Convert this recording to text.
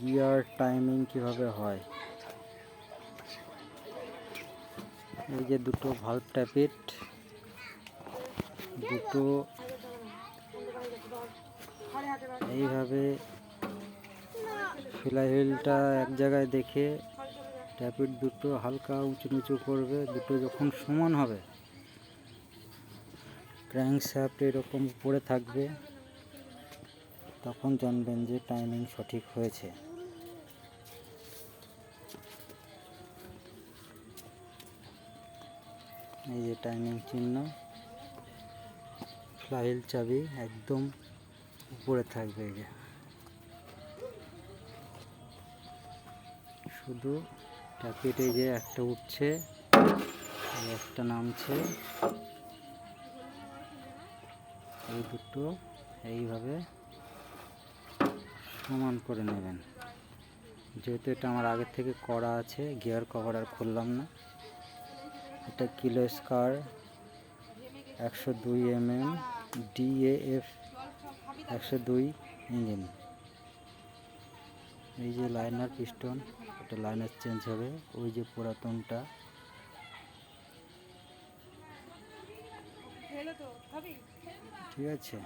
Gear timing কিভাবে হয়। এই যে দুটো ভালভ ট্যাপিট, দুটো এইভাবে ফ্লাই হুইলটা এক জায়গায় দেখে ট্যাপিট দুটো হালকা উঁচু নিচু করবে। দুটো যখন সমান হবে ক্র্যাঙ্কশ্যাফট এরকম উপরে থাকবে, তখন জানবেন যে টাইমিং সঠিক হয়েছে। এই যে টাইমিং চিহ্ন, ফ্লাই হুইল চাবি একদম উপরে থাকবে। এই যে শুধু ট্যাপিট, এই যে একটা উঠছে একটা নামছে, এই দুটো এইভাবে সমান করে নেবেন। যেহেতু এটা আমার আগের থেকে করা আছে, গিয়ার কভার আর খুললাম না। এটা কিলোস্কার 102 mm DAF 102 ইঞ্জিন। এই যে লাইনার পিস্টন, এটা লাইনার চেঞ্জ হবে। ওই যে পুরাতনটা, ঠিক আছে।